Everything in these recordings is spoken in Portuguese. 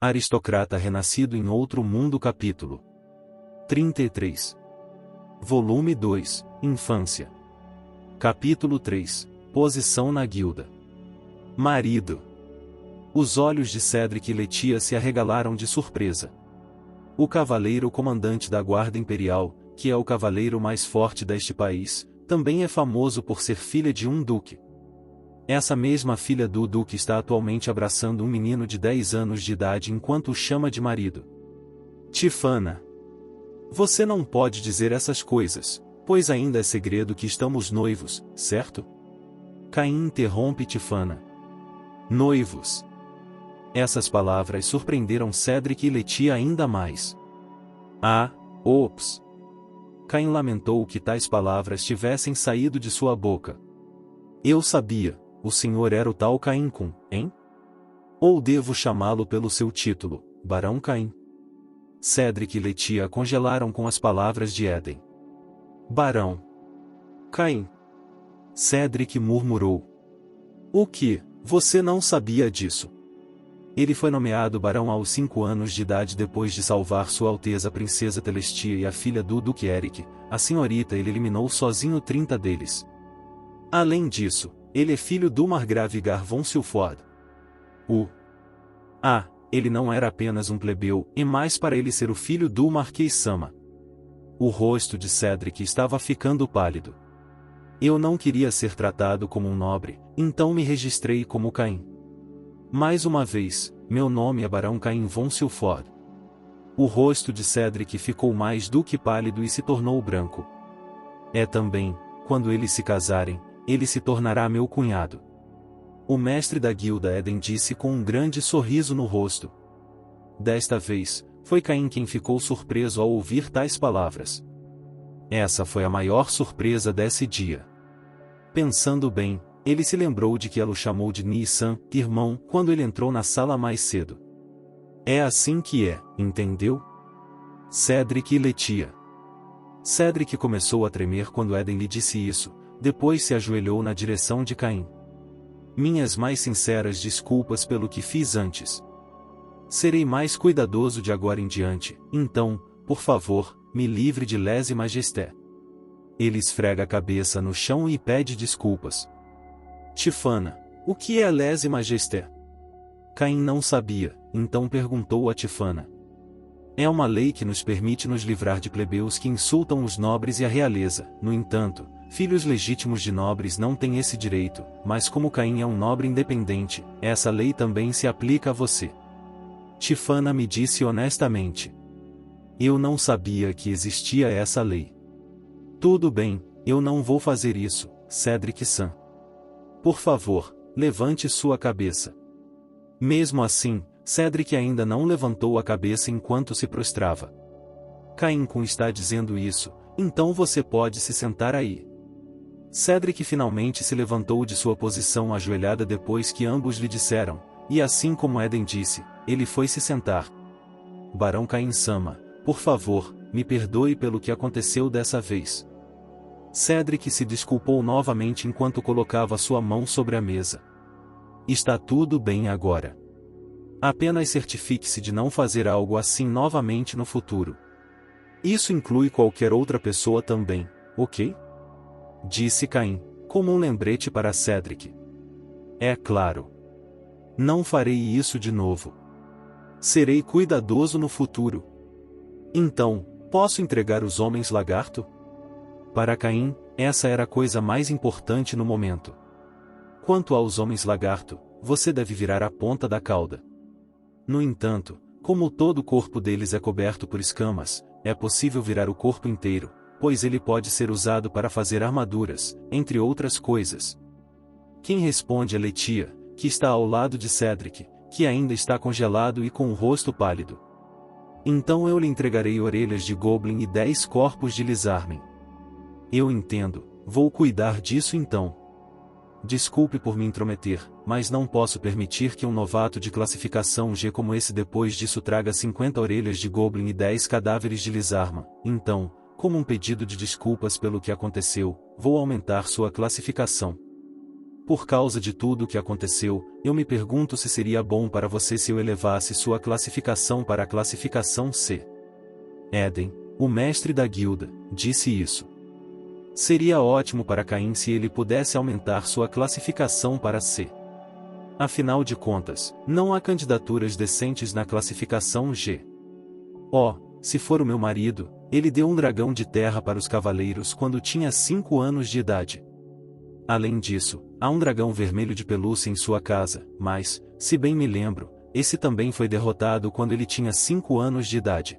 Aristocrata renascido em outro mundo. Capítulo 33. Volume 2, Infância. Capítulo 3, Posição na guilda. Marido. Os olhos de Cedric e Letia se arregalaram de surpresa. O cavaleiro comandante da Guarda Imperial, que é o cavaleiro mais forte deste país, também é famoso por ser filha de um duque. Essa mesma filha do duque está atualmente abraçando um menino de 10 anos de idade enquanto o chama de marido. Tifana. Você não pode dizer essas coisas, pois ainda é segredo que estamos noivos, certo? Caim interrompe Tifana. Noivos. Essas palavras surpreenderam Cedric e Letia ainda mais. Ah, ops. Caim lamentou que tais palavras tivessem saído de sua boca. Eu sabia. O senhor era o tal Caim Kun, hein? Ou devo chamá-lo pelo seu título, Barão Caim? Cedric e Letia congelaram com as palavras de Eden. Barão Caim. Cedric murmurou. O que? Você não sabia disso? Ele foi nomeado barão aos 5 anos de idade depois de salvar Sua Alteza a Princesa Telestia e a filha do Duque Eric. A senhorita ele eliminou sozinho 30 deles. Além disso, ele é filho do Margrave Gar von Silford. Ele não era apenas um plebeu, e mais para ele ser o filho do Marquês Sama. O rosto de Cedric estava ficando pálido. Eu não queria ser tratado como um nobre, então me registrei como Caim. Mais uma vez, meu nome é Barão Caim von Silford. O rosto de Cedric ficou mais do que pálido e se tornou branco. É também, quando eles se casarem, ele se tornará meu cunhado. O mestre da guilda Eden disse com um grande sorriso no rosto. Desta vez, foi Caim quem ficou surpreso ao ouvir tais palavras. Essa foi a maior surpresa desse dia. Pensando bem, ele se lembrou de que ela o chamou de Nissan, irmão, quando ele entrou na sala mais cedo. É assim que é, entendeu? Cedric e Letia. Cedric começou a tremer quando Eden lhe disse isso, depois se ajoelhou na direção de Caim. Minhas mais sinceras desculpas pelo que fiz antes. Serei mais cuidadoso de agora em diante, então, por favor, me livre de lese majesté. Ele esfrega a cabeça no chão e pede desculpas. Tifana, o que é lese majesté? Caim não sabia, então perguntou a Tifana. É uma lei que nos permite nos livrar de plebeus que insultam os nobres e a realeza. No entanto, filhos legítimos de nobres não têm esse direito, mas como Caim é um nobre independente, essa lei também se aplica a você. Tifana me disse honestamente. Eu não sabia que existia essa lei. Tudo bem, eu não vou fazer isso, Cedric-san. Por favor, levante sua cabeça. Mesmo assim, Cedric ainda não levantou a cabeça enquanto se prostrava. Caim Kun está dizendo isso, então você pode se sentar aí. Cedric finalmente se levantou de sua posição ajoelhada depois que ambos lhe disseram, e assim como Eden disse, ele foi se sentar. Barão Caim-sama, por favor, me perdoe pelo que aconteceu dessa vez. Cedric se desculpou novamente enquanto colocava sua mão sobre a mesa. Está tudo bem agora. Apenas certifique-se de não fazer algo assim novamente no futuro. Isso inclui qualquer outra pessoa também, ok? Disse Caim, como um lembrete para Cedric. É claro. Não farei isso de novo. Serei cuidadoso no futuro. Então, posso entregar os homens lagarto? Para Caim, essa era a coisa mais importante no momento. Quanto aos homens lagarto, você deve virar a ponta da cauda. No entanto, como todo o corpo deles é coberto por escamas, é possível virar o corpo inteiro, pois ele pode ser usado para fazer armaduras, entre outras coisas. Quem responde é Letia, que está ao lado de Cedric, que ainda está congelado e com o rosto pálido. Então eu lhe entregarei orelhas de Goblin e 10 corpos de Lizarmen. Eu entendo, vou cuidar disso então. Desculpe por me intrometer, mas não posso permitir que um novato de classificação G como esse depois disso traga 50 orelhas de Goblin e 10 cadáveres de Lizarman. Então, como um pedido de desculpas pelo que aconteceu, vou aumentar sua classificação. Por causa de tudo o que aconteceu, eu me pergunto se seria bom para você se eu elevasse sua classificação para a classificação C. Eden, o mestre da guilda, disse isso. Seria ótimo para Caim se ele pudesse aumentar sua classificação para C. Afinal de contas, não há candidaturas decentes na classificação G. Oh, se for o meu marido, ele deu um dragão de terra para os cavaleiros quando tinha 5 anos de idade. Além disso, há um dragão vermelho de pelúcia em sua casa, mas, se bem me lembro, esse também foi derrotado quando ele tinha 5 anos de idade.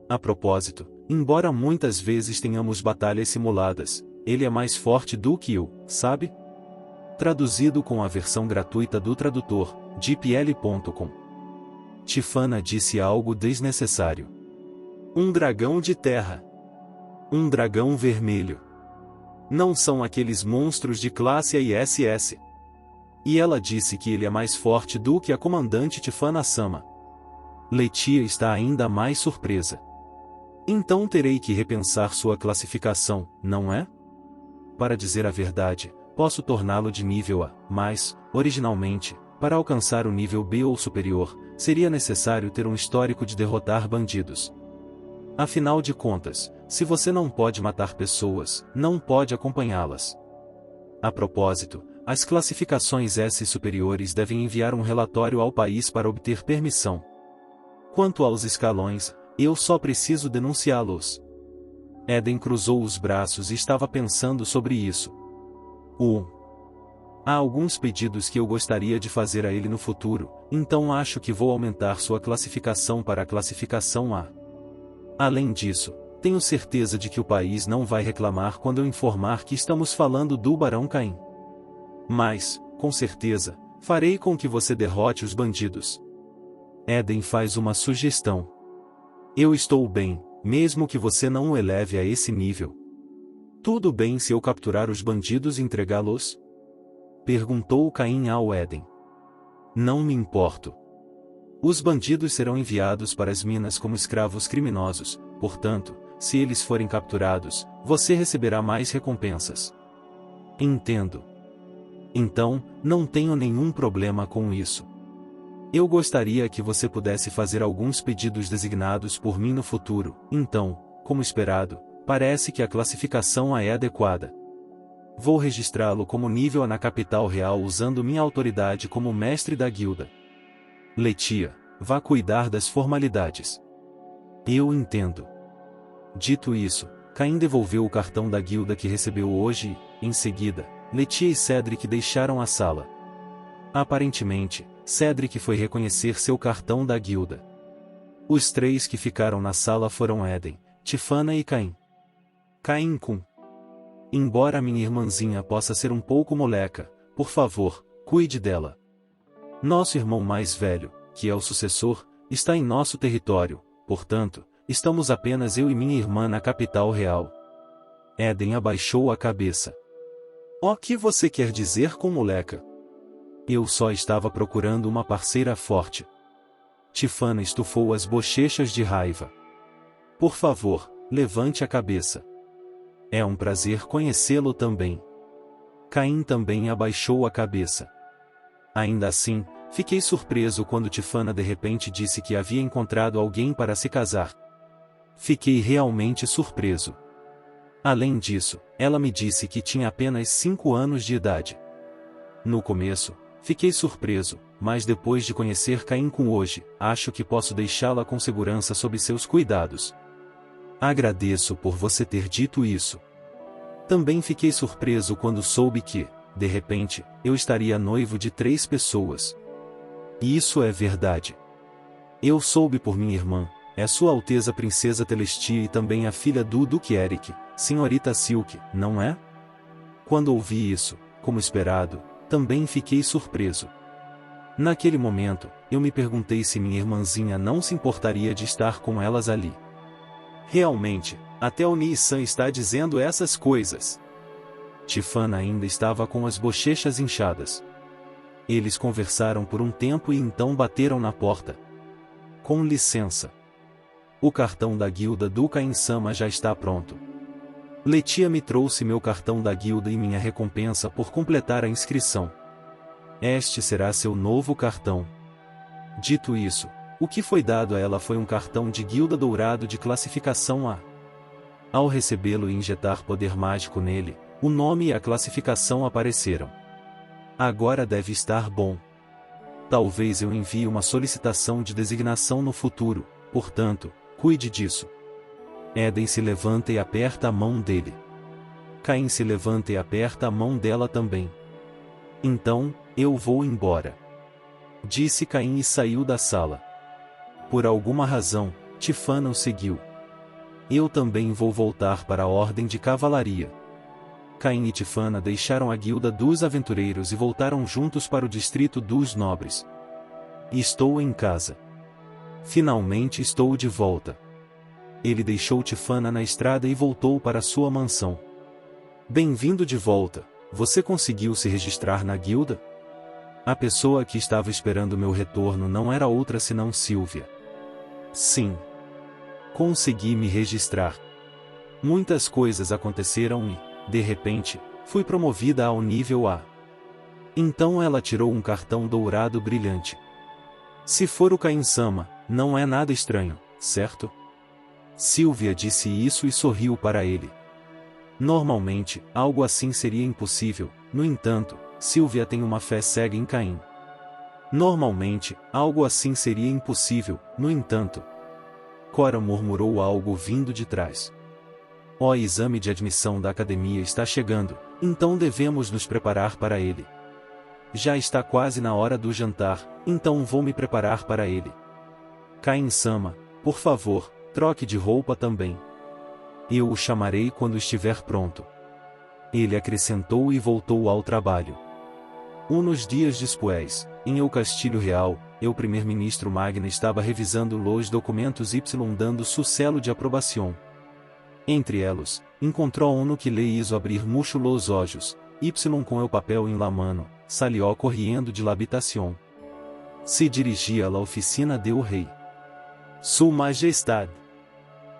A propósito, embora muitas vezes tenhamos batalhas simuladas, ele é mais forte do que eu, sabe? Traduzido com a versão gratuita do tradutor, DeepL.com. Tiffana disse algo desnecessário. Um dragão de terra. Um dragão vermelho. Não são aqueles monstros de classe ISS. E ela disse que ele é mais forte do que a comandante Tiffana-sama. Letia está ainda mais surpresa. Então terei que repensar sua classificação, não é? Para dizer a verdade, posso torná-lo de nível A, mas, originalmente, para alcançar o nível B ou superior, seria necessário ter um histórico de derrotar bandidos. Afinal de contas, se você não pode matar pessoas, não pode acompanhá-las. A propósito, as classificações S superiores devem enviar um relatório ao país para obter permissão. Quanto aos escalões, eu só preciso denunciá-los. Eden cruzou os braços e estava pensando sobre isso. Há alguns pedidos que eu gostaria de fazer a ele no futuro, então acho que vou aumentar sua classificação para a classificação A. Além disso, tenho certeza de que o país não vai reclamar quando eu informar que estamos falando do Barão Caim. Mas, com certeza, farei com que você derrote os bandidos. Eden faz uma sugestão. Eu estou bem, mesmo que você não o eleve a esse nível. Tudo bem se eu capturar os bandidos e entregá-los? Perguntou Caim ao Eden. Não me importo. Os bandidos serão enviados para as minas como escravos criminosos, portanto, se eles forem capturados, você receberá mais recompensas. Entendo. Então, não tenho nenhum problema com isso. Eu gostaria que você pudesse fazer alguns pedidos designados por mim no futuro, então, como esperado, parece que a classificação A é adequada. Vou registrá-lo como nível A na capital real usando minha autoridade como mestre da guilda. Letia, vá cuidar das formalidades. Eu entendo. Dito isso, Caim devolveu o cartão da guilda que recebeu hoje e, em seguida, Letia e Cedric deixaram a sala. Aparentemente, Cedric foi reconhecer seu cartão da guilda. Os 3 que ficaram na sala foram Eden, Tiffana e Caim. Caim-kun. Embora minha irmãzinha possa ser um pouco moleca, por favor, cuide dela. Nosso irmão mais velho, que é o sucessor, está em nosso território, portanto, estamos apenas eu e minha irmã na capital real. Eden abaixou a cabeça. O que você quer dizer com moleca? Eu só estava procurando uma parceira forte. Tiffana estufou as bochechas de raiva. Por favor, levante a cabeça. É um prazer conhecê-lo também. Caim também abaixou a cabeça. Ainda assim, fiquei surpreso quando Tiffana de repente disse que havia encontrado alguém para se casar. Fiquei realmente surpreso. Além disso, ela me disse que tinha apenas 5 anos de idade. No começo, fiquei surpreso, mas depois de conhecer Caim-kun hoje, acho que posso deixá-la com segurança sob seus cuidados. Agradeço por você ter dito isso. Também fiquei surpreso quando soube que, de repente, eu estaria noivo de 3 pessoas. E isso é verdade. Eu soube por minha irmã, é Sua Alteza Princesa Telestia e também a filha do Duque Eric, Senhorita Silk, não é? Quando ouvi isso, como esperado, também fiquei surpreso. Naquele momento, eu me perguntei se minha irmãzinha não se importaria de estar com elas ali. Realmente, até o Nii-san está dizendo essas coisas. Tiffana ainda estava com as bochechas inchadas. Eles conversaram por um tempo e então bateram na porta. Com licença. O cartão da guilda do Caim-sama já está pronto. Letia me trouxe meu cartão da guilda e minha recompensa por completar a inscrição. Este será seu novo cartão. Dito isso, o que foi dado a ela foi um cartão de guilda dourado de classificação A. Ao recebê-lo e injetar poder mágico nele, o nome e a classificação apareceram. Agora deve estar bom. Talvez eu envie uma solicitação de designação no futuro, portanto, cuide disso. Éden se levanta e aperta a mão dele. Caim se levanta e aperta a mão dela também. Então, eu vou embora. Disse Caim e saiu da sala. Por alguma razão, Tifana o seguiu. Eu também vou voltar para a Ordem de Cavalaria. Caim e Tifana deixaram a guilda dos aventureiros e voltaram juntos para o distrito dos nobres. Estou em casa. Finalmente estou de volta. Ele deixou Tifana na estrada e voltou para sua mansão. Bem-vindo de volta. Você conseguiu se registrar na guilda? A pessoa que estava esperando meu retorno não era outra senão Sylvia. Sim. Consegui me registrar. Muitas coisas aconteceram e, de repente, fui promovida ao nível A. Então ela tirou um cartão dourado brilhante. Se for o Caim-sama, não é nada estranho, certo? Sylvia disse isso e sorriu para ele. Normalmente, algo assim seria impossível, no entanto, Sylvia tem uma fé cega em Caim. Normalmente, algo assim seria impossível, no entanto. Cora murmurou algo vindo de trás. O exame de admissão da academia está chegando, então devemos nos preparar para ele. Já está quase na hora do jantar, então vou me preparar para ele. Caim-sama, por favor, troque de roupa também. Eu o chamarei quando estiver pronto. Ele acrescentou e voltou ao trabalho. Uns dias depois, em El Castilho Real, o primeiro-ministro Magna estava revisando os documentos Y dando su selo de aprovação. Entre eles, encontrou no que lhe hizo abrir mucho los olhos, Y com o papel em la mano, salió corriendo de la habitación. Se dirigia à oficina de o rei. Su Majestad.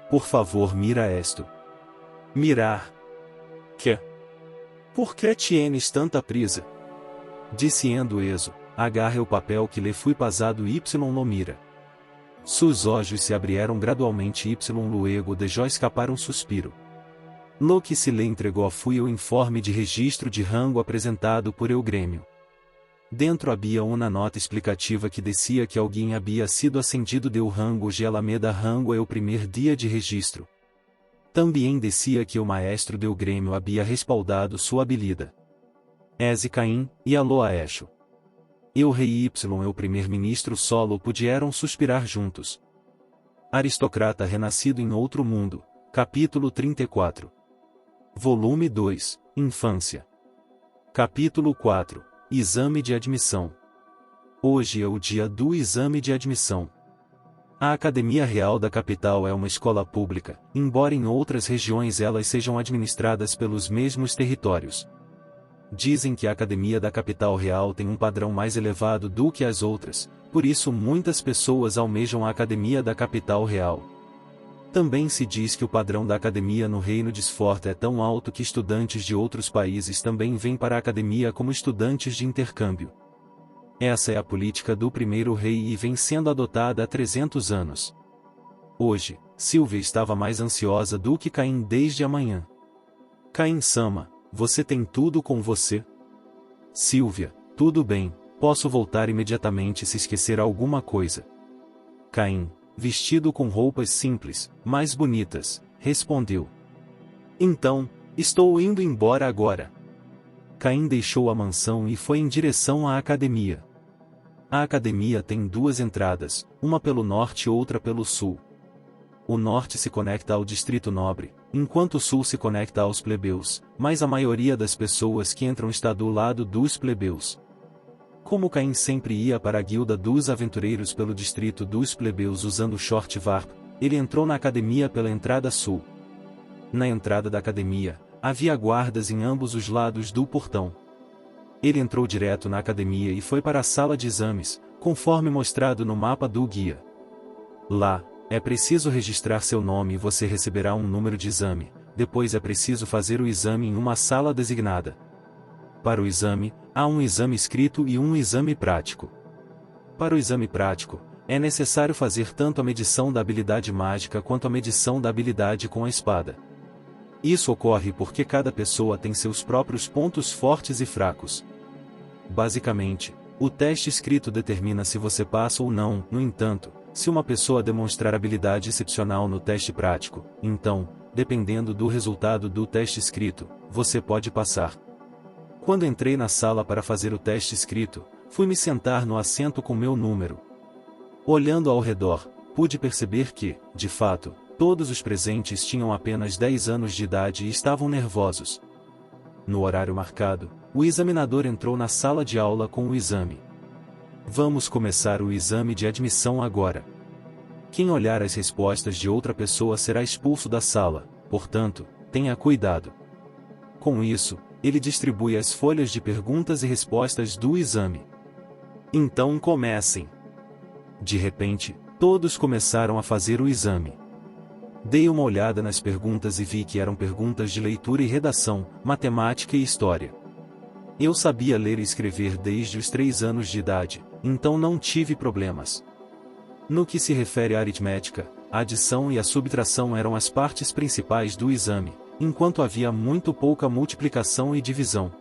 Por favor, mira esto. Mirar. Que? Por que tienes tanta prisa? Diciendo eso, agarre o papel que lhe foi pasado Y lo mira. Sus olhos se abrieron gradualmente Y luego dejó escapar um suspiro. Lo que se lhe entregou foi o informe de registro de rango apresentado por el grêmio. Dentro havia uma nota explicativa que dizia que alguém havia sido ascendido de rango de Alameda rango é o primeiro dia de registro. Também dizia que o maestro do grêmio havia respaldado sua habilidade. Eze Caim, e alô a Esho. E o rei Y e o primeiro-ministro solo puderam suspirar juntos. Aristocrata renascido em outro mundo, capítulo 34. Volume 2, Infância. Capítulo 4. Exame de admissão. Hoje é o dia do exame de admissão. A Academia Real da capital é uma escola pública, embora em outras regiões elas sejam administradas pelos mesmos territórios. Dizem que a Academia da capital real tem um padrão mais elevado do que as outras, por isso muitas pessoas almejam a Academia da capital real. Também se diz que o padrão da academia no Reino de Sforta é tão alto que estudantes de outros países também vêm para a academia como estudantes de intercâmbio. Essa é a política do primeiro rei e vem sendo adotada há 300 anos. Hoje, Sylvia estava mais ansiosa do que Caim desde a manhã. Caim-sama, você tem tudo com você? Sylvia, tudo bem, posso voltar imediatamente se esquecer alguma coisa. Caim, vestido com roupas simples, mas bonitas, respondeu. Então, estou indo embora agora. Caim deixou a mansão e foi em direção à academia. A academia tem duas entradas, uma pelo norte e outra pelo sul. O norte se conecta ao distrito nobre, enquanto o sul se conecta aos plebeus, mas a maioria das pessoas que entram está do lado dos plebeus. Como Caim sempre ia para a guilda dos aventureiros pelo distrito dos plebeus usando short varp, ele entrou na academia pela entrada sul. Na entrada da academia, havia guardas em ambos os lados do portão. Ele entrou direto na academia e foi para a sala de exames, conforme mostrado no mapa do guia. Lá, é preciso registrar seu nome e você receberá um número de exame, depois é preciso fazer o exame em uma sala designada. Para o exame, há um exame escrito e um exame prático. Para o exame prático, é necessário fazer tanto a medição da habilidade mágica quanto a medição da habilidade com a espada. Isso ocorre porque cada pessoa tem seus próprios pontos fortes e fracos. Basicamente, o teste escrito determina se você passa ou não. No entanto, se uma pessoa demonstrar habilidade excepcional no teste prático, então, dependendo do resultado do teste escrito, você pode passar. Quando entrei na sala para fazer o teste escrito, fui me sentar no assento com meu número. Olhando ao redor, pude perceber que, de fato, todos os presentes tinham apenas 10 anos de idade e estavam nervosos. No horário marcado, o examinador entrou na sala de aula com o exame. Vamos começar o exame de admissão agora. Quem olhar as respostas de outra pessoa será expulso da sala, portanto, tenha cuidado. Com isso, ele distribui as folhas de perguntas e respostas do exame. Então comecem. De repente, todos começaram a fazer o exame. Dei uma olhada nas perguntas e vi que eram perguntas de leitura e redação, matemática e história. Eu sabia ler e escrever desde os 3 anos de idade, então não tive problemas. No que se refere à aritmética, a adição e a subtração eram as partes principais do exame, enquanto havia muito pouca multiplicação e divisão.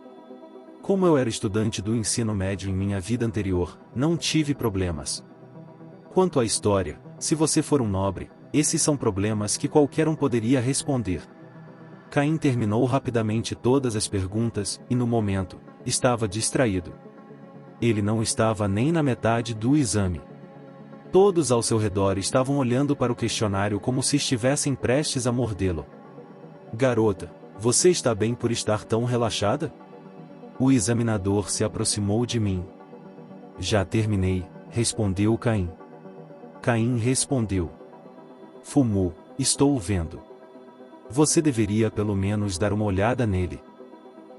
Como eu era estudante do ensino médio em minha vida anterior, não tive problemas. Quanto à história, se você for um nobre, esses são problemas que qualquer um poderia responder. Caim terminou rapidamente todas as perguntas e, no momento, estava distraído. Ele não estava nem na metade do exame. Todos ao seu redor estavam olhando para o questionário como se estivessem prestes a mordê-lo. Garota, você está bem por estar tão relaxada? O examinador se aproximou de mim. Já terminei, respondeu Caim. Caim respondeu. Fumu, estou vendo. Você deveria pelo menos dar uma olhada nele.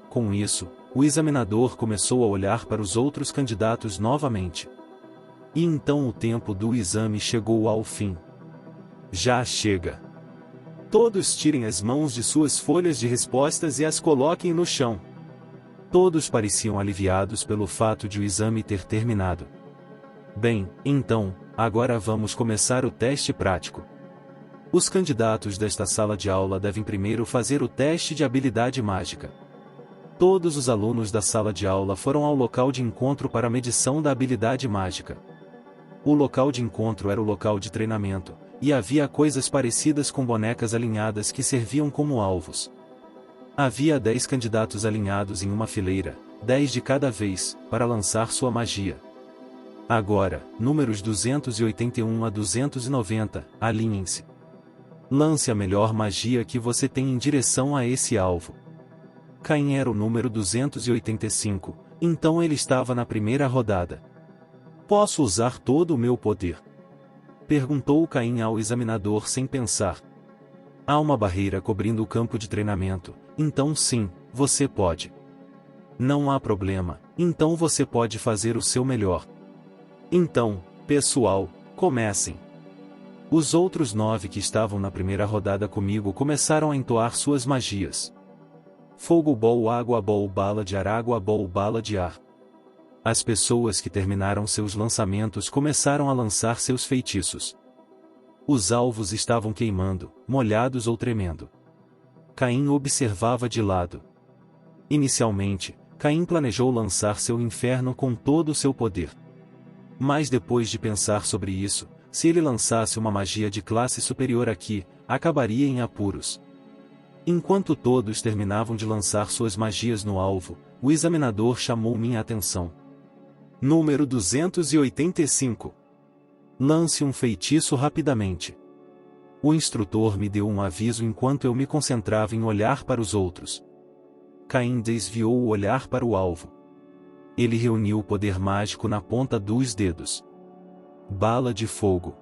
Com isso, o examinador começou a olhar para os outros candidatos novamente. E então o tempo do exame chegou ao fim. Já chega. Todos tirem as mãos de suas folhas de respostas e as coloquem no chão. Todos pareciam aliviados pelo fato de o exame ter terminado. Bem, então, agora vamos começar o teste prático. Os candidatos desta sala de aula devem primeiro fazer o teste de habilidade mágica. Todos os alunos da sala de aula foram ao local de encontro para a medição da habilidade mágica. O local de encontro era o local de treinamento, e havia coisas parecidas com bonecas alinhadas que serviam como alvos. Havia 10 candidatos alinhados em uma fileira, 10 de cada vez, para lançar sua magia. Agora, números 281 a 290, alinhem-se. Lance a melhor magia que você tem em direção a esse alvo. Caim era o número 285, então ele estava na primeira rodada. Posso usar todo o meu poder? Perguntou Caim ao examinador sem pensar. Há uma barreira cobrindo o campo de treinamento, então sim, você pode. Não há problema, então você pode fazer o seu melhor. Então, pessoal, comecem. Os outros 9 que estavam na primeira rodada comigo começaram a entoar suas magias. Fogo bol água bol bala de ar água bol bala de ar. As pessoas que terminaram seus lançamentos começaram a lançar seus feitiços. Os alvos estavam queimando, molhados ou tremendo. Caim observava de lado. Inicialmente, Caim planejou lançar seu inferno com todo o seu poder. Mas depois de pensar sobre isso, se ele lançasse uma magia de classe superior aqui, acabaria em apuros. Enquanto todos terminavam de lançar suas magias no alvo, o examinador chamou minha atenção. Número 285. Lance um feitiço rapidamente. O instrutor me deu um aviso enquanto eu me concentrava em olhar para os outros. Caim desviou o olhar para o alvo. Ele reuniu o poder mágico na ponta dos dedos. Bala de fogo.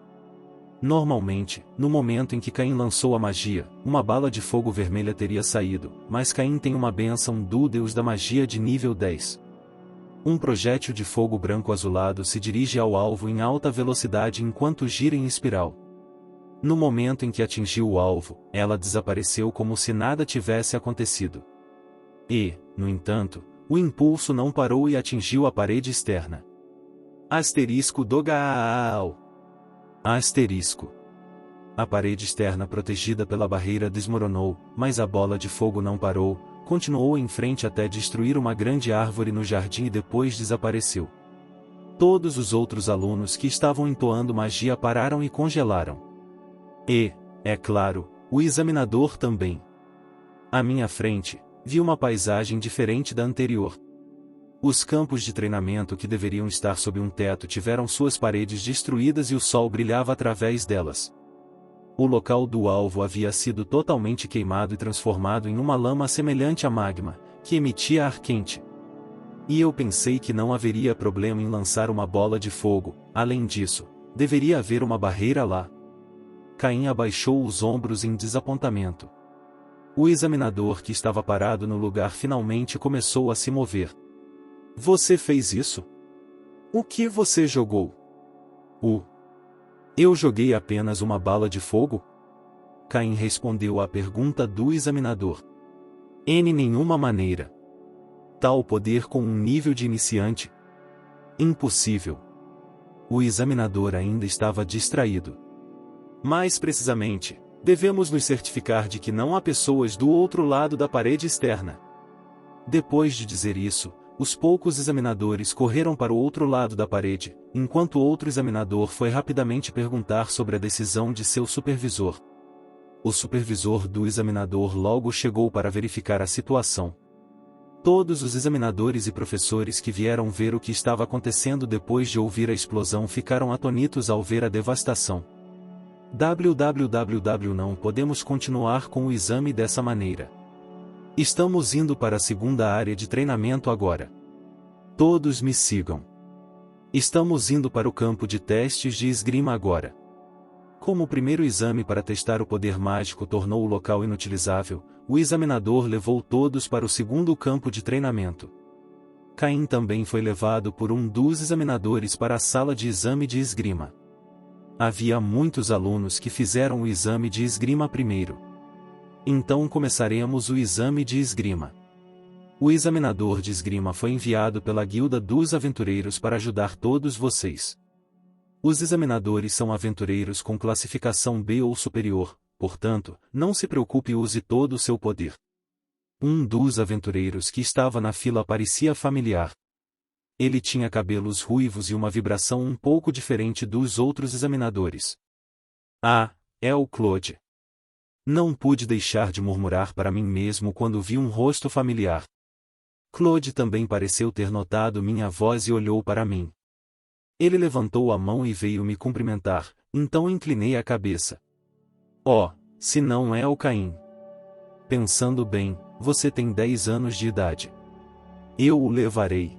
Normalmente, no momento em que Caim lançou a magia, uma bala de fogo vermelha teria saído, mas Caim tem uma bênção do Deus da magia de nível 10. Um projétil de fogo branco azulado se dirige ao alvo em alta velocidade enquanto gira em espiral. No momento em que atingiu o alvo, ela desapareceu como se nada tivesse acontecido. E, no entanto, o impulso não parou e atingiu a parede externa. Asterisco do Gaal. Asterisco. A parede externa protegida pela barreira desmoronou, mas a bola de fogo não parou, continuou em frente até destruir uma grande árvore no jardim e depois desapareceu. Todos os outros alunos que estavam entoando magia pararam e congelaram. E, é claro, o examinador também. À minha frente, vi uma paisagem diferente da anterior. Os campos de treinamento que deveriam estar sob um teto tiveram suas paredes destruídas e o sol brilhava através delas. O local do alvo havia sido totalmente queimado e transformado em uma lama semelhante a magma, que emitia ar quente. E eu pensei que não haveria problema em lançar uma bola de fogo, além disso, deveria haver uma barreira lá. Caim abaixou os ombros em desapontamento. O examinador que estava parado no lugar finalmente começou a se mover. Você fez isso? O que você jogou? Eu joguei apenas uma bala de fogo? Caim respondeu à pergunta do examinador. Em nenhuma maneira. Tal poder com um nível de iniciante? Impossível. O examinador ainda estava distraído. Mais precisamente, devemos nos certificar de que não há pessoas do outro lado da parede externa. Depois de dizer isso, os poucos examinadores correram para o outro lado da parede, enquanto outro examinador foi rapidamente perguntar sobre a decisão de seu supervisor. O supervisor do examinador logo chegou para verificar a situação. Todos os examinadores e professores que vieram ver o que estava acontecendo depois de ouvir a explosão ficaram atônitos ao ver a devastação. Não podemos continuar com o exame dessa maneira. Estamos indo para a segunda área de treinamento agora. Todos me sigam. Estamos indo para o campo de testes de esgrima agora. Como o primeiro exame para testar o poder mágico tornou o local inutilizável, o examinador levou todos para o segundo campo de treinamento. Caim também foi levado por um dos examinadores para a sala de exame de esgrima. Havia muitos alunos que fizeram o exame de esgrima primeiro. Então começaremos o exame de esgrima. O examinador de esgrima foi enviado pela Guilda dos Aventureiros para ajudar todos vocês. Os examinadores são aventureiros com classificação B ou superior, portanto, não se preocupe e use todo o seu poder. Um dos aventureiros que estava na fila parecia familiar. Ele tinha cabelos ruivos e uma vibração um pouco diferente dos outros examinadores. Ah, é o Claude. Não pude deixar de murmurar para mim mesmo quando vi um rosto familiar. Claude também pareceu ter notado minha voz e olhou para mim. Ele levantou a mão e veio me cumprimentar, então inclinei a cabeça. Oh, se não é o Caim. Pensando bem, você tem 10 anos de idade. Eu o levarei.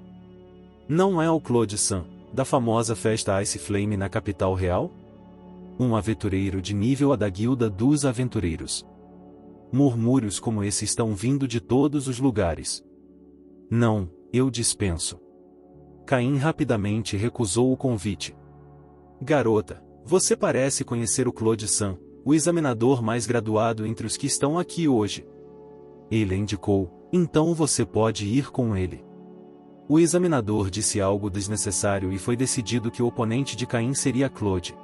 Não é o Claude-san, da famosa festa Ice Flame na capital real? Um aventureiro de nível A da Guilda dos Aventureiros. Murmúrios como esse estão vindo de todos os lugares. Não, eu dispenso. Caim rapidamente recusou o convite. Garota, você parece conhecer o Claude-san, o examinador mais graduado entre os que estão aqui hoje. Ele indicou, então você pode ir com ele. O examinador disse algo desnecessário e foi decidido que o oponente de Caim seria Claude.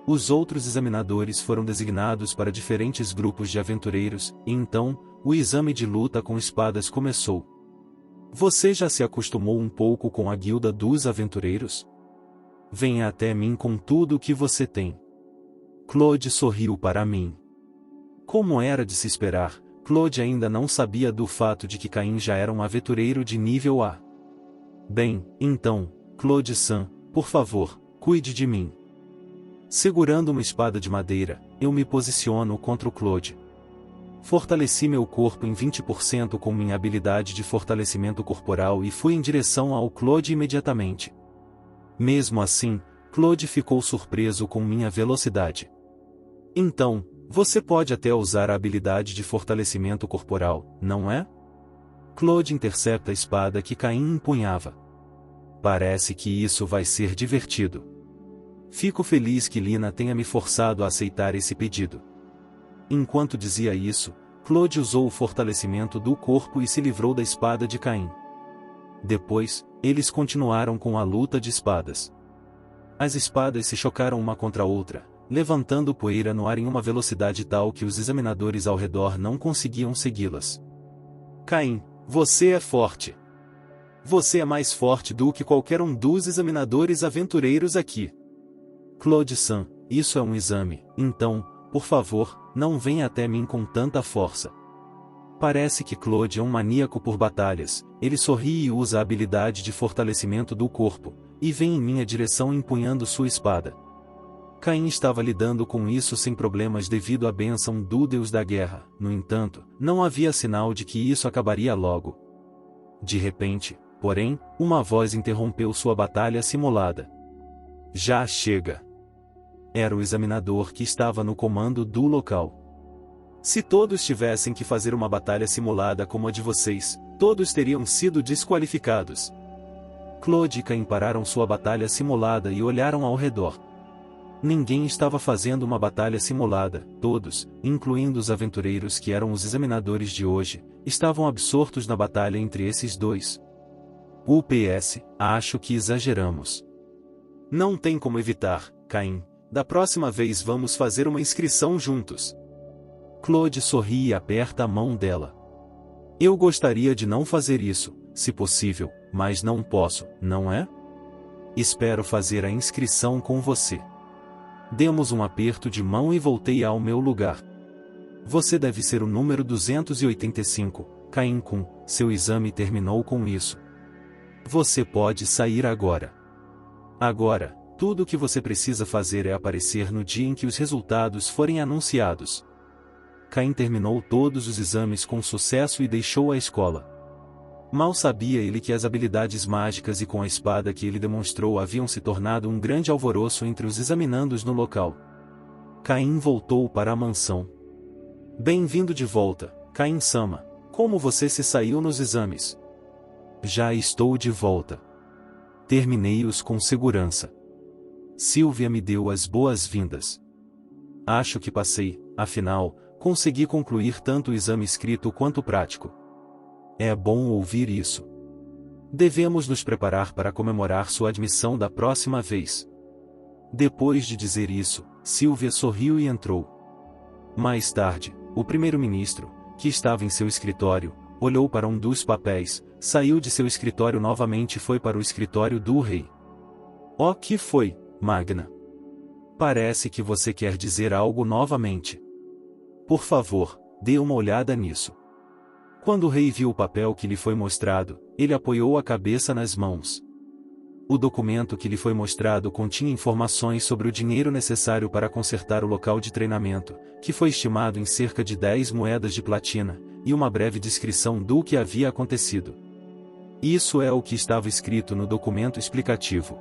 Os outros examinadores foram designados para diferentes grupos de aventureiros, e então, o exame de luta com espadas começou. Você já se acostumou um pouco com a Guilda dos Aventureiros? Venha até mim com tudo o que você tem. Claude sorriu para mim. Como era de se esperar, Claude ainda não sabia do fato de que Caim já era um aventureiro de nível A. Bem, então, Claude-san, por favor, cuide de mim. Segurando uma espada de madeira, eu me posiciono contra o Claude. Fortaleci meu corpo em 20% com minha habilidade de fortalecimento corporal e fui em direção ao Claude imediatamente. Mesmo assim, Claude ficou surpreso com minha velocidade. Então, você pode até usar a habilidade de fortalecimento corporal, não é? Claude intercepta a espada que Caim empunhava. Parece que isso vai ser divertido. Fico feliz que Lina tenha me forçado a aceitar esse pedido. Enquanto dizia isso, Claude usou o fortalecimento do corpo e se livrou da espada de Caim. Depois, eles continuaram com a luta de espadas. As espadas se chocaram uma contra a outra, levantando poeira no ar em uma velocidade tal que os examinadores ao redor não conseguiam segui-las. Caim, você é forte. Você é mais forte do que qualquer um dos examinadores aventureiros aqui. Claude-san, isso é um exame, então, por favor, não venha até mim com tanta força. Parece que Claude é um maníaco por batalhas, ele sorri e usa a habilidade de fortalecimento do corpo, e vem em minha direção empunhando sua espada. Caim estava lidando com isso sem problemas devido à bênção do Deus da Guerra, no entanto, não havia sinal de que isso acabaria logo. De repente, porém, uma voz interrompeu sua batalha simulada. Já chega! Era o examinador que estava no comando do local. Se todos tivessem que fazer uma batalha simulada como a de vocês, todos teriam sido desqualificados. Claude e Caim pararam sua batalha simulada e olharam ao redor. Ninguém estava fazendo uma batalha simulada, todos, incluindo os aventureiros que eram os examinadores de hoje, estavam absortos na batalha entre esses dois. UPS, acho que exageramos. Não tem como evitar, Caim. Da próxima vez vamos fazer uma inscrição juntos. Claude sorri e aperta a mão dela. Eu gostaria de não fazer isso, se possível, mas não posso, não é? Espero fazer a inscrição com você. Demos um aperto de mão e voltei ao meu lugar. Você deve ser o número 285, Caim-kun, seu exame terminou com isso. Você pode sair agora. Agora, tudo o que você precisa fazer é aparecer no dia em que os resultados forem anunciados. Caim terminou todos os exames com sucesso e deixou a escola. Mal sabia ele que as habilidades mágicas e com a espada que ele demonstrou haviam se tornado um grande alvoroço entre os examinandos no local. Caim voltou para a mansão. Bem-vindo de volta, Caim-sama. Como você se saiu nos exames? Já estou de volta. Terminei-os com segurança. Sylvia me deu as boas-vindas. Acho que passei, afinal, consegui concluir tanto o exame escrito quanto o prático. É bom ouvir isso. Devemos nos preparar para comemorar sua admissão da próxima vez. Depois de dizer isso, Sylvia sorriu e entrou. Mais tarde, o primeiro-ministro, que estava em seu escritório, olhou para um dos papéis, saiu de seu escritório novamente e foi para o escritório do rei. O que foi, Magna? Parece que você quer dizer algo novamente. Por favor, dê uma olhada nisso. Quando o rei viu o papel que lhe foi mostrado, ele apoiou a cabeça nas mãos. O documento que lhe foi mostrado continha informações sobre o dinheiro necessário para consertar o local de treinamento, que foi estimado em cerca de 10 moedas de platina, e uma breve descrição do que havia acontecido. Isso é o que estava escrito no documento explicativo.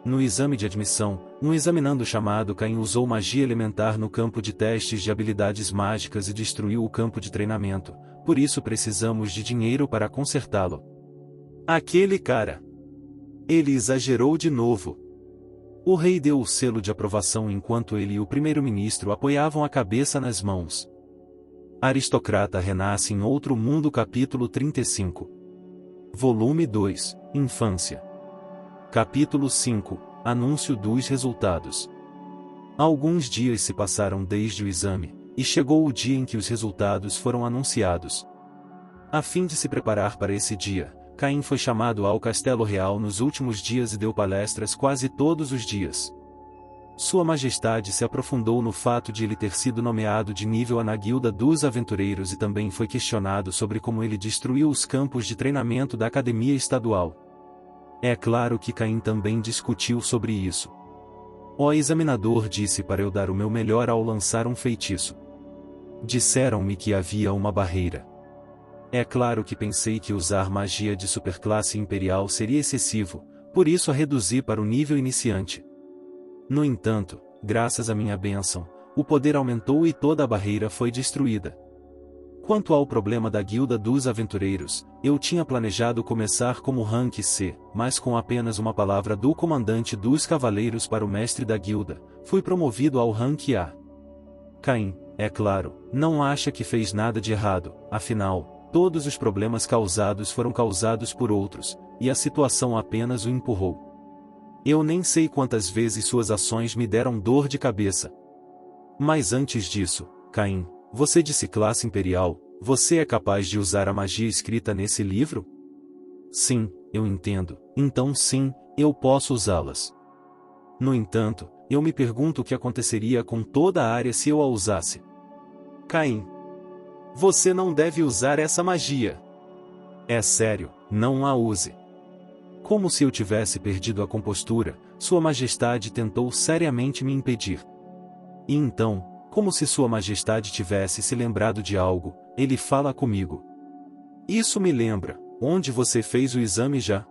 No exame de admissão, um examinando chamado Caim usou magia elementar no campo de testes de habilidades mágicas e destruiu o campo de treinamento, por isso precisamos de dinheiro para consertá-lo. Aquele cara! Ele exagerou de novo. O rei deu o selo de aprovação enquanto ele e o primeiro-ministro apoiavam a cabeça nas mãos. Aristocrata renasce em outro mundo capítulo 35. Volume 2, Infância. Capítulo 5, Anúncio dos resultados. Alguns dias se passaram desde o exame, e chegou o dia em que os resultados foram anunciados. A fim de se preparar para esse dia, Caim foi chamado ao Castelo Real nos últimos dias e deu palestras quase todos os dias. Sua Majestade se aprofundou no fato de ele ter sido nomeado de nível na Guilda dos Aventureiros e também foi questionado sobre como ele destruiu os campos de treinamento da Academia Estadual. É claro que Caim também discutiu sobre isso. O examinador disse para eu dar o meu melhor ao lançar um feitiço. Disseram-me que havia uma barreira. É claro que pensei que usar magia de superclasse imperial seria excessivo, por isso a reduzi para o nível iniciante. No entanto, graças à minha bênção, o poder aumentou e toda a barreira foi destruída. Quanto ao problema da Guilda dos Aventureiros, eu tinha planejado começar como Rank C, mas com apenas uma palavra do comandante dos cavaleiros para o mestre da guilda, fui promovido ao Rank A. Caim, é claro, não acha que fez nada de errado, afinal, todos os problemas causados foram causados por outros, e a situação apenas o empurrou. Eu nem sei quantas vezes suas ações me deram dor de cabeça. Mas antes disso, Caim, você disse classe imperial, você é capaz de usar a magia escrita nesse livro? Sim, eu entendo, então sim, eu posso usá-las. No entanto, eu me pergunto o que aconteceria com toda a área se eu a usasse. Caim, você não deve usar essa magia. É sério, não a use. Como se eu tivesse perdido a compostura, Sua Majestade tentou seriamente me impedir. E então, como se Sua Majestade tivesse se lembrado de algo, ele fala comigo. Isso me lembra, onde você fez o exame já?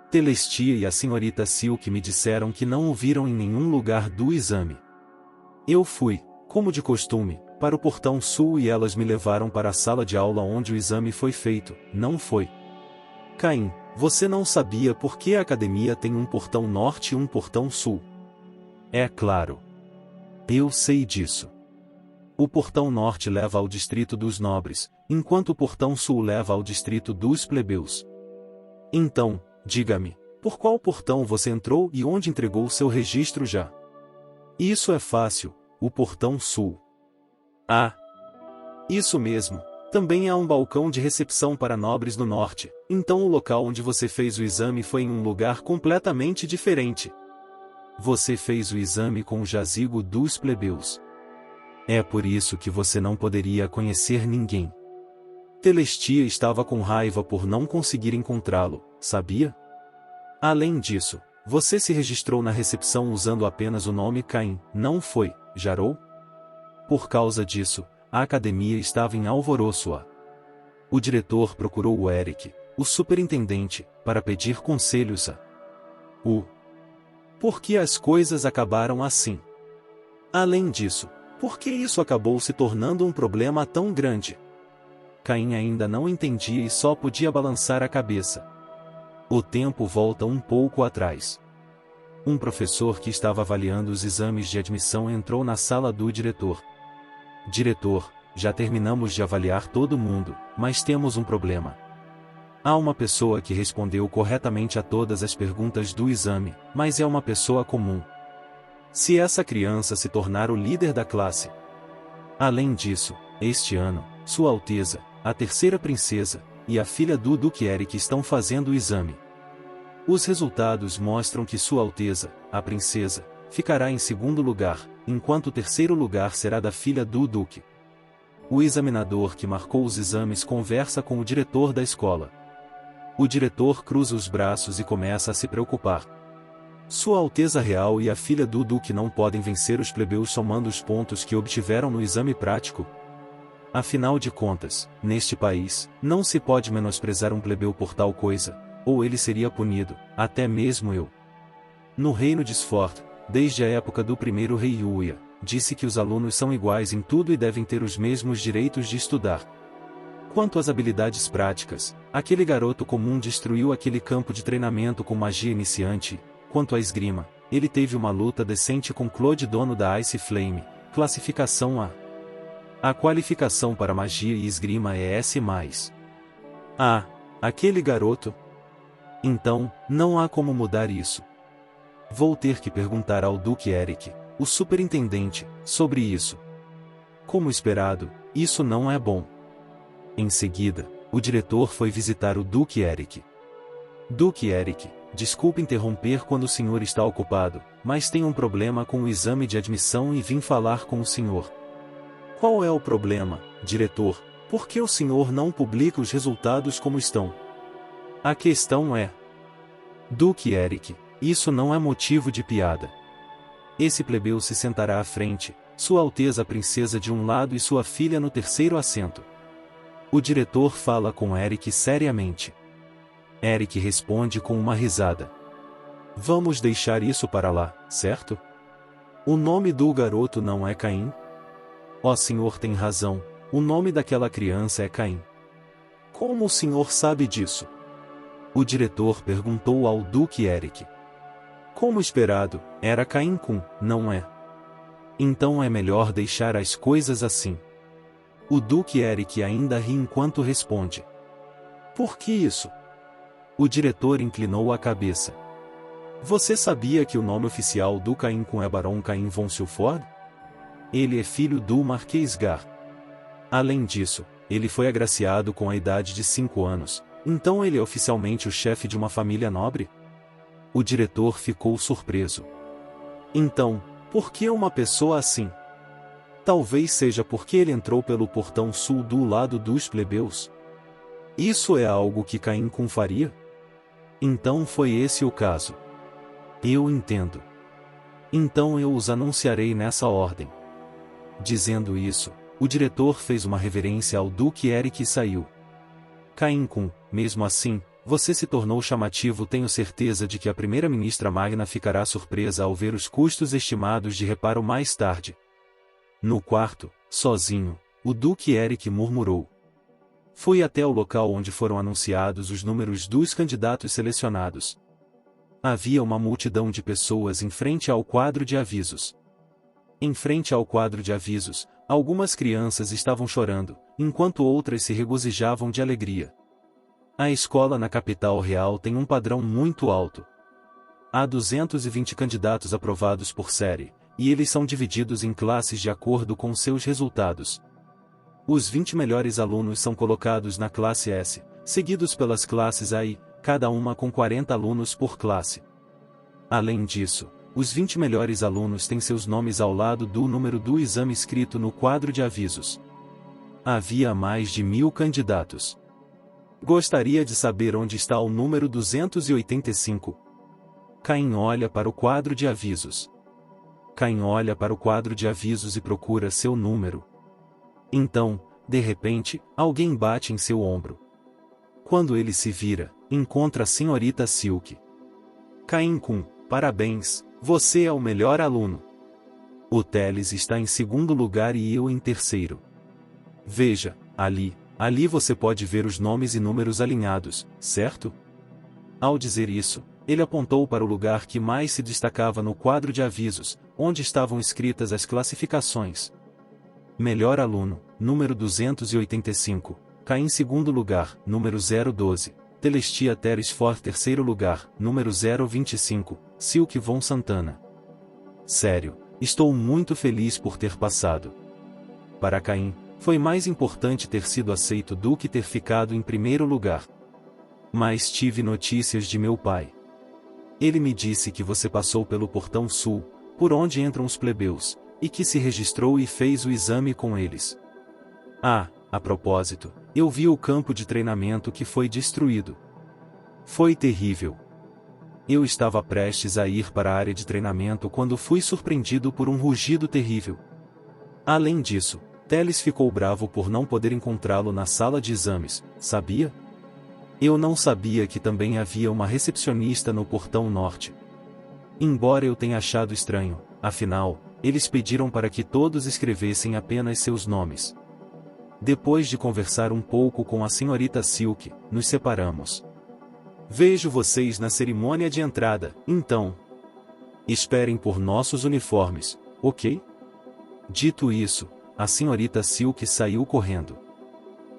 Telestia e a senhorita Silk me disseram que não o viram em nenhum lugar do exame. Eu fui, como de costume, para o portão sul e elas me levaram para a sala de aula onde o exame foi feito, não foi? Caim, você não sabia por que a academia tem um portão norte e um portão sul? É claro. Eu sei disso. O portão norte leva ao distrito dos nobres, enquanto o portão sul leva ao distrito dos plebeus. Então, diga-me, por qual portão você entrou e onde entregou seu registro já? Isso é fácil, o portão sul. Ah! Isso mesmo, também há um balcão de recepção para nobres no norte, então o local onde você fez o exame foi em um lugar completamente diferente. Você fez o exame com o jazigo dos plebeus. É por isso que você não poderia conhecer ninguém. Telestia estava com raiva por não conseguir encontrá-lo, sabia? Além disso, você se registrou na recepção usando apenas o nome Caim, não foi, Jarou? Por causa disso, a academia estava em alvoroço. O diretor procurou o Eric, o superintendente, para pedir conselhos a Por que as coisas acabaram assim? Além disso, por que isso acabou se tornando um problema tão grande? Caim ainda não entendia e só podia balançar a cabeça. O tempo volta um pouco atrás. Um professor que estava avaliando os exames de admissão entrou na sala do diretor. Diretor, já terminamos de avaliar todo mundo, mas temos um problema. Há uma pessoa que respondeu corretamente a todas as perguntas do exame, mas é uma pessoa comum. Se essa criança se tornar o líder da classe. Além disso, este ano, Sua Alteza, a terceira princesa, e a filha do Duque Eric estão fazendo o exame. Os resultados mostram que Sua Alteza, a princesa, ficará em segundo lugar, enquanto o terceiro lugar será da filha do Duque. O examinador que marcou os exames conversa com o diretor da escola. O diretor cruza os braços e começa a se preocupar. Sua Alteza Real e a filha do Duque não podem vencer os plebeus somando os pontos que obtiveram no exame prático? Afinal de contas, neste país, não se pode menosprezar um plebeu por tal coisa, ou ele seria punido, até mesmo eu. No reino de Sfort, desde a época do primeiro rei Uia, disse que os alunos são iguais em tudo e devem ter os mesmos direitos de estudar. Quanto às habilidades práticas, aquele garoto comum destruiu aquele campo de treinamento com magia iniciante. Quanto à esgrima, ele teve uma luta decente com Claude, dono da Ice Flame, classificação A. A qualificação para magia e esgrima é S+. Ah, aquele garoto? Então, não há como mudar isso. Vou ter que perguntar ao Duque Eric, o superintendente, sobre isso. Como esperado, isso não é bom. Em seguida, o diretor foi visitar o Duque Eric. Duque Eric, desculpe interromper quando o senhor está ocupado, mas tenho um problema com o exame de admissão e vim falar com o senhor. Qual é o problema, diretor? Por que o senhor não publica os resultados como estão? A questão é... Duque Eric, isso não é motivo de piada. Esse plebeu se sentará à frente, Sua Alteza a princesa de um lado e sua filha no terceiro assento. O diretor fala com Eric seriamente. Eric responde com uma risada. Vamos deixar isso para lá, certo? O nome do garoto não é Caim? Ó senhor tem razão, O nome daquela criança é Caim. Como o senhor sabe disso? O diretor perguntou ao Duque Eric. Como esperado, era Caim Kun, não é? Então é melhor deixar as coisas assim. O Duque Eric ainda ri enquanto responde. Por que isso? O diretor inclinou a cabeça. Você sabia que o nome oficial do Caim Kun é Baron Caim von Silford? Ele é filho do Marquês Gar. Além disso, ele foi agraciado com a idade de 5 anos, então ele é oficialmente o chefe de uma família nobre? O diretor ficou surpreso. Então, por que uma pessoa assim? Talvez seja porque ele entrou pelo portão sul do lado dos plebeus. Isso é algo que Caim Kun faria? Então foi esse o caso. Eu entendo. Então eu os anunciarei nessa ordem. Dizendo isso, o diretor fez uma reverência ao Duque Eric e saiu. Caim Kun, mesmo assim, você se tornou chamativo. Tenho certeza de que a primeira-ministra Magna ficará surpresa ao ver os custos estimados de reparo mais tarde. No quarto, sozinho, o Duque Eric murmurou. Fui até o local onde foram anunciados os números dos candidatos selecionados. Havia uma multidão de pessoas em frente ao quadro de avisos. Em frente ao quadro de avisos, algumas crianças estavam chorando, enquanto outras se regozijavam de alegria. A escola na capital real tem um padrão muito alto. Há 220 candidatos aprovados por série, e eles são divididos em classes de acordo com seus resultados. Os 20 melhores alunos são colocados na classe S, seguidos pelas classes A e, cada uma com 40 alunos por classe. Além disso, os 20 melhores alunos têm seus nomes ao lado do número do exame escrito no quadro de avisos. Havia mais de 1000 candidatos. Gostaria de saber onde está o número 285. Caim olha para o quadro de avisos. Caim olha para o quadro de avisos e procura seu número. Então, de repente, alguém bate em seu ombro. Quando ele se vira, encontra a senhorita Silk. Caim Kun, parabéns, você é o melhor aluno. O Teles está em segundo lugar e eu em terceiro. Veja, ali você pode ver os nomes e números alinhados, certo? Ao dizer isso, ele apontou para o lugar que mais se destacava no quadro de avisos, onde estavam escritas as classificações. Melhor aluno, número 285, Caim segundo lugar, número 012, Telestia Teres For terceiro lugar, número 025, Silk von Santana. Sério, estou muito feliz por ter passado. Para Caim, foi mais importante ter sido aceito do que ter ficado em primeiro lugar. Mas tive notícias de meu pai. Ele me disse que você passou pelo portão sul, por onde entram os plebeus, e que se registrou e fez o exame com eles. Ah, a propósito, eu vi o campo de treinamento que foi destruído. Foi terrível. Eu estava prestes a ir para a área de treinamento quando fui surpreendido por um rugido terrível. Além disso, Teles ficou bravo por não poder encontrá-lo na sala de exames, sabia? Eu não sabia que também havia uma recepcionista no portão norte. Embora eu tenha achado estranho, afinal, eles pediram para que todos escrevessem apenas seus nomes. Depois de conversar um pouco com a senhorita Silk, nos separamos. Vejo vocês na cerimônia de entrada, então. Esperem por nossos uniformes, ok? Dito isso, a senhorita Silk saiu correndo.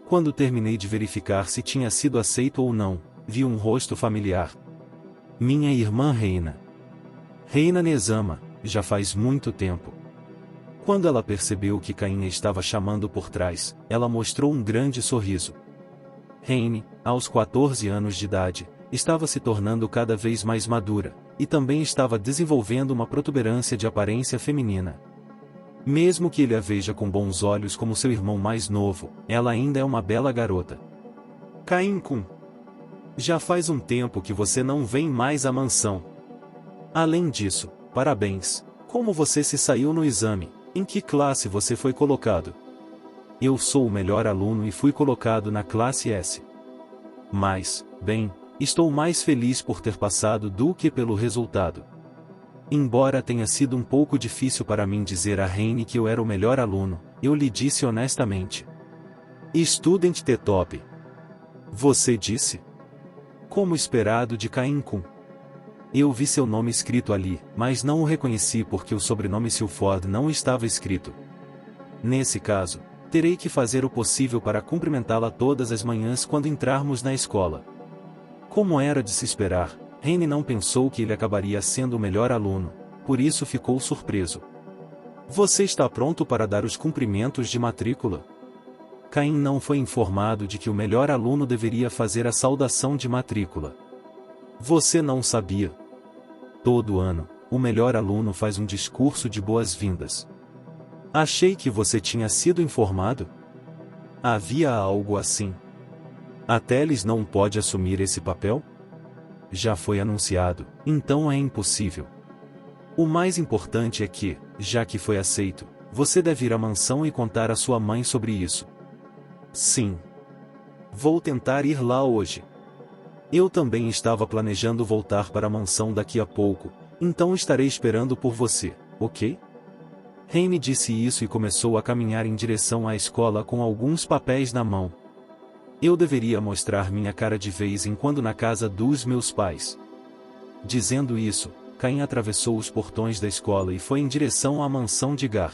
Quando terminei de verificar se tinha sido aceito ou não, vi um rosto familiar. Minha irmã Reina. Reina Nezama, já faz muito tempo. Quando ela percebeu que Caim estava chamando por trás, ela mostrou um grande sorriso. Reine, aos 14 anos de idade, estava se tornando cada vez mais madura, e também estava desenvolvendo uma protuberância de aparência feminina. Mesmo que ele a veja com bons olhos como seu irmão mais novo, ela ainda é uma bela garota. Caim Kun. Já faz um tempo que você não vem mais à mansão. Além disso, parabéns. Como você se saiu no exame? Em que classe você foi colocado? Eu sou o melhor aluno e fui colocado na classe S. Mas, bem, estou mais feliz por ter passado do que pelo resultado. Embora tenha sido um pouco difícil para mim dizer a Reine que eu era o melhor aluno, eu lhe disse honestamente. Student T-Top. Você disse? Como esperado de Cain-kun. Eu vi seu nome escrito ali, mas não o reconheci porque o sobrenome Silford não estava escrito. Nesse caso, terei que fazer o possível para cumprimentá-la todas as manhãs quando entrarmos na escola. Como era de se esperar, Rene não pensou que ele acabaria sendo o melhor aluno, por isso ficou surpreso. Você está pronto para dar os cumprimentos de matrícula? Cain não foi informado de que o melhor aluno deveria fazer a saudação de matrícula. Você não sabia? Todo ano, o melhor aluno faz um discurso de boas-vindas. Achei que você tinha sido informado. Havia algo assim. A Teles não pode assumir esse papel? Já foi anunciado, então é impossível. O mais importante é que, já que foi aceito, você deve ir à mansão e contar à sua mãe sobre isso. Sim. Vou tentar ir lá hoje. Eu também estava planejando voltar para a mansão daqui a pouco, então estarei esperando por você, ok? Rene disse isso e começou a caminhar em direção à escola com alguns papéis na mão. Eu deveria mostrar minha cara de vez em quando na casa dos meus pais. Dizendo isso, Cain atravessou os portões da escola e foi em direção à mansão de Gar.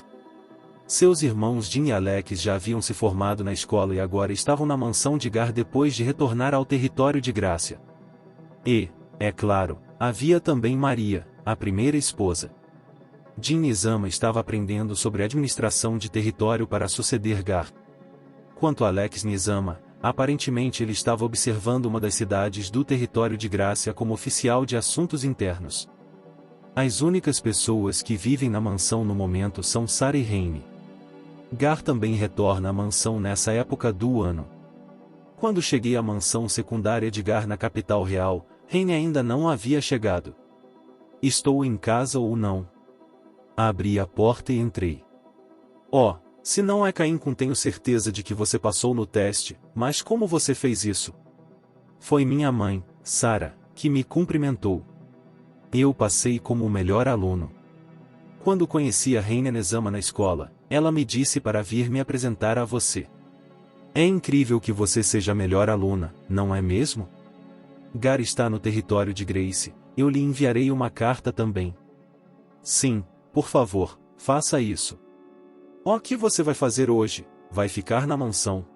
Seus irmãos Jin e Alex já haviam se formado na escola e agora estavam na mansão de Gar depois de retornar ao território de Grácia. E, é claro, havia também Maria, a primeira esposa. Jin Nizama estava aprendendo sobre administração de território para suceder Gar. Quanto a Alex Nizama, aparentemente ele estava observando uma das cidades do território de Grácia como oficial de assuntos internos. As únicas pessoas que vivem na mansão no momento são Sara e Rene. Gar também retorna à mansão nessa época do ano. Quando cheguei à mansão secundária de Gar na capital real, Rene ainda não havia chegado. Estou em casa ou não? Abri a porta e entrei. Oh, se não é Cain-kun, tenho certeza de que você passou no teste, mas como você fez isso? Foi minha mãe, Sara, que me cumprimentou. Eu passei como o melhor aluno. Quando conheci a Rene Nizama na escola, ela me disse para vir me apresentar a você. É incrível que você seja a melhor aluna, não é mesmo? Gar está no território de Grace, eu lhe enviarei uma carta também. Sim, por favor, faça isso. O que você vai fazer hoje? Vai ficar na mansão.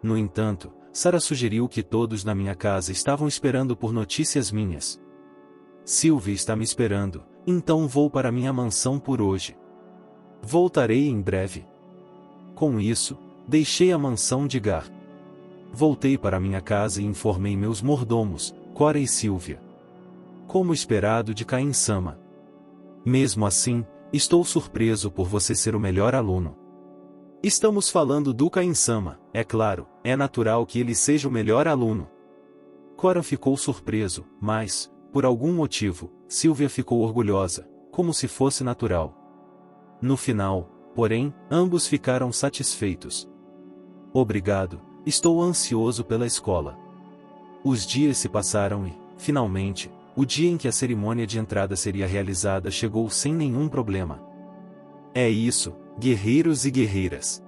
No entanto, Sara sugeriu que todos na minha casa estavam esperando por notícias minhas. Sylvie está me esperando, então vou para minha mansão por hoje. Voltarei em breve. Com isso, deixei a mansão de Gar. Voltei para minha casa e informei meus mordomos, Cora e Sylvia. Como esperado de Cain-sama. Mesmo assim, estou surpreso por você ser o melhor aluno. Estamos falando do Cain-sama, é claro, é natural que ele seja o melhor aluno. Cora ficou surpreso, mas, por algum motivo, Sylvia ficou orgulhosa, como se fosse natural. No final, porém, ambos ficaram satisfeitos. Obrigado, estou ansioso pela escola. Os dias se passaram e, finalmente, o dia em que a cerimônia de entrada seria realizada chegou sem nenhum problema. É isso, guerreiros e guerreiras.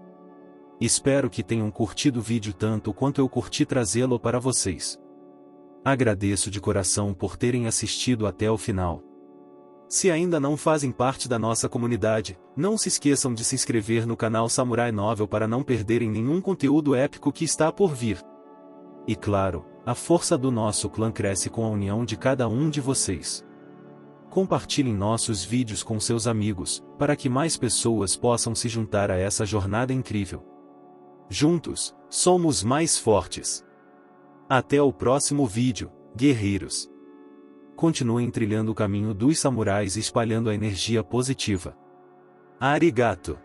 Espero que tenham curtido o vídeo tanto quanto eu curti trazê-lo para vocês. Agradeço de coração por terem assistido até o final. Se ainda não fazem parte da nossa comunidade, não se esqueçam de se inscrever no canal Samurai Novel para não perderem nenhum conteúdo épico que está por vir. E claro, a força do nosso clã cresce com a união de cada um de vocês. Compartilhem nossos vídeos com seus amigos, para que mais pessoas possam se juntar a essa jornada incrível. Juntos, somos mais fortes. Até o próximo vídeo, guerreiros. Continuem trilhando o caminho dos samurais e espalhando a energia positiva. Arigato!